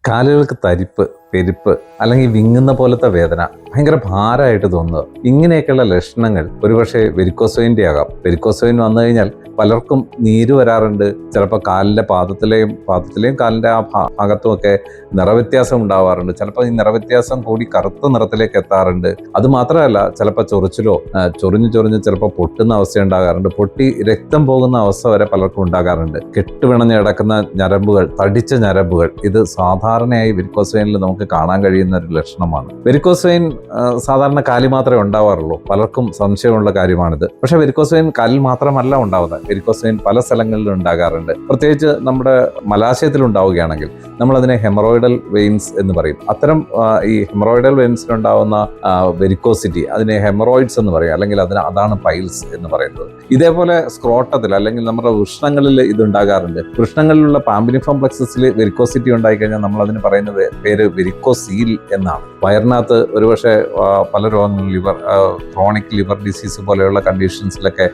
കാലുകൾക്ക് തരിപ്പ്, പെരുപ്പ് അല്ലെങ്കിൽ വിങ്ങുന്ന പോലത്തെ വേദന, ഭയങ്കര ഭാരമായിട്ട് തോന്നുക, ഇങ്ങനെയൊക്കെയുള്ള ലക്ഷണങ്ങൾ ഒരുപക്ഷെ വെരിക്കോസ് വെയിൻ്റെ ആകാം. വെരിക്കോസ് വെയിൻ വന്നു കഴിഞ്ഞാൽ പലർക്കും നീര് വരാറുണ്ട്. ചിലപ്പോൾ കാലിൻ്റെ പാദത്തിലെയും കാലിൻ്റെ ആ ഭാഗത്തുമൊക്കെ നിറവ്യത്യാസം ഉണ്ടാവാറുണ്ട്. ചിലപ്പോൾ ഈ നിറവ്യത്യാസം കൂടി കറുത്ത നിറത്തിലേക്ക് എത്താറുണ്ട്. അത് മാത്രമല്ല, ചിലപ്പോൾ ചൊറിഞ്ഞ് ചിലപ്പോൾ പൊട്ടുന്ന അവസ്ഥ ഉണ്ടാകാറുണ്ട്. പൊട്ടി രക്തം പോകുന്ന അവസ്ഥ വരെ പലർക്കും ഉണ്ടാകാറുണ്ട്. കെട്ടുപിണഞ്ഞ് കിടക്കുന്ന ഞരമ്പുകൾ, തടിച്ച ഞരമ്പുകൾ, ഇത് സാധാരണയായി വെരിക്കോസ് വെയിനിൽ നമുക്ക് കാണാൻ കഴിയുന്ന ഒരു ലക്ഷണമാണ്. വെരിക്കോസ് വെയിൻ സാധാരണ കാലിൽ മാത്രമേ ഉണ്ടാവാറുള്ളൂ. പലർക്കും സംശയമുള്ള കാര്യമാണിത്. പക്ഷേ വെരിക്കോസ് വെയിൻ കാലിൽ മാത്രമല്ല ഉണ്ടാവുന്നത്. വെരിക്കോസ് വെയിൻ പല സ്ഥലങ്ങളിലും ഉണ്ടാകാറുണ്ട്. പ്രത്യേകിച്ച് നമ്മുടെ മലാശയത്തിൽ ഉണ്ടാവുകയാണെങ്കിൽ നമ്മളതിനെ ഹെമറോയിഡൽ വെയിൻസ് എന്ന് പറയും. അത്തരം ഈ ഹെമറോയിഡൽ വെയിൻസിലുണ്ടാവുന്ന വെരിക്കോസിറ്റി, അതിനെ ഹെമറോയിഡ്സ് എന്ന് പറയും, അല്ലെങ്കിൽ അതാണ് പൈൽസ് എന്ന് പറയുന്നത്. ഇതേപോലെ സ്ക്രോട്ടത്തിൽ അല്ലെങ്കിൽ നമ്മുടെ വൃഷ്ണങ്ങളിൽ ഇതുണ്ടാകാറുണ്ട്. വൃഷ്ണങ്ങളിലുള്ള പാമ്പിനിഫോം പ്ലെക്സസിൽ വെരിക്കോസിറ്റി ഉണ്ടായിക്കഴിഞ്ഞാൽ നമ്മൾ അതിന് പറയുന്നത് പേര് വെരിക്കോസീൽ എന്നാണ്. വയറിനകത്ത് ഒരുപക്ഷെ പല രോഗങ്ങൾ, ക്രോണിക് ലിവർ ഡിസീസ് പോലെയുള്ള കണ്ടീഷൻസിലൊക്കെ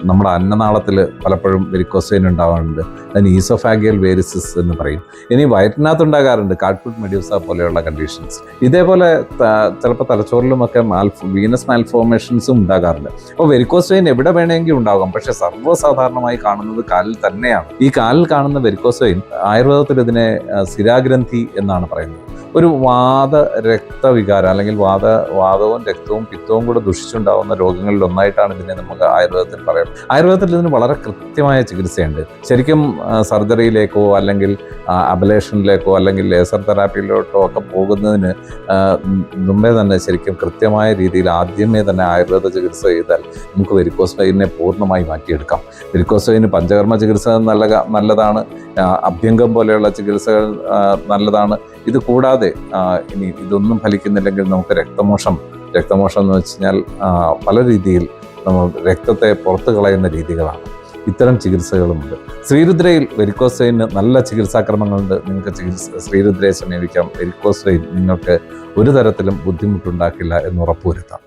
നമ്മുടെ അന്നനാളത്തിൽ പലപ്പോഴും വെരിക്കോസ് വെയിൻ ഉണ്ടാവാറുണ്ട്. അതിന് ഈസോഫാഗിയൽ വേരിസിസ് എന്ന് പറയും. ഇനി വയറ്റിനകത്ത് ഉണ്ടാകാറുണ്ട് കാർട്ട്ഫുട്ട് മെഡ്യൂസ പോലെയുള്ള കണ്ടീഷൻസ്. ഇതേപോലെ ചിലപ്പോൾ തലച്ചോറിലുമൊക്കെ വീനസ് മാൽഫോർമേഷൻസും ഉണ്ടാകാറുണ്ട്. അപ്പോൾ വെരിക്കോസ് വെയിൻ എവിടെ വേണമെങ്കിൽ ഉണ്ടാകാം. പക്ഷെ സർവ്വസാധാരണമായി കാണുന്നത് കാലിൽ തന്നെയാണ്. ഈ കാലിൽ കാണുന്ന വെരിക്കോസ് വെയിൻ ആയുർവേദത്തിൽ ഇതിനെ സിരാഗ്രന്ഥി എന്നാണ് പറയുന്നത്. ഒരു രക്തവികാരം അല്ലെങ്കിൽ വാദവും രക്തവും പിത്തവും കൂടെ ദുഷിച്ചുണ്ടാകുന്ന രോഗങ്ങളിൽ ഒന്നായിട്ടാണ് ഇതിനെ നമുക്ക് ആയുർവേദത്തിൽ പറയാം. ആയുർവേദത്തിൽ ഇതിന് വളരെ കൃത്യമായ ചികിത്സയുണ്ട്. ശരിക്കും സർജറിയിലേക്കോ അല്ലെങ്കിൽ അബലേഷനിലേക്കോ അല്ലെങ്കിൽ ലേസർ തെറാപ്പിയിലോട്ടോ ഒക്കെ പോകുന്നതിന് മുമ്പേ തന്നെ ശരിക്കും കൃത്യമായ രീതിയിൽ ആദ്യമേ തന്നെ ആയുർവേദ ചികിത്സ ചെയ്താൽ നമുക്ക് വെരിക്കോസ് വെയിനെ പൂർണ്ണമായി മാറ്റിയെടുക്കാം. വെരിക്കോസ് വെയിന് പഞ്ചകർമ്മ ചികിത്സ നല്ലതാണ്. അഭ്യംഗം പോലെയുള്ള ചികിത്സകൾ നല്ലതാണ്. ഇത് കൂടാതെ ഇനി ഇതൊന്നും ഫലിക്കുന്നില്ലെങ്കിൽ നമുക്ക് രക്തമോഷം എന്ന് വെച്ച് കഴിഞ്ഞാൽ പല രീതിയിൽ നമ്മൾ രക്തത്തെ പുറത്തു കളയുന്ന രീതികളാണ്. ഇത്തരം ചികിത്സകളുമുണ്ട്. ശ്രീരുദ്രയിൽ വെരിക്കോസ് വെയിന് നല്ല ചികിത്സാക്രമങ്ങളുണ്ട്. നിങ്ങൾക്ക് ശ്രീരുദ്രയെ സമീപിക്കാം. വെരിക്കോസ് വെയിൻ നിങ്ങൾക്ക് ഒരു തരത്തിലും ബുദ്ധിമുട്ടുണ്ടാക്കില്ല എന്ന് ഉറപ്പുവരുത്താം.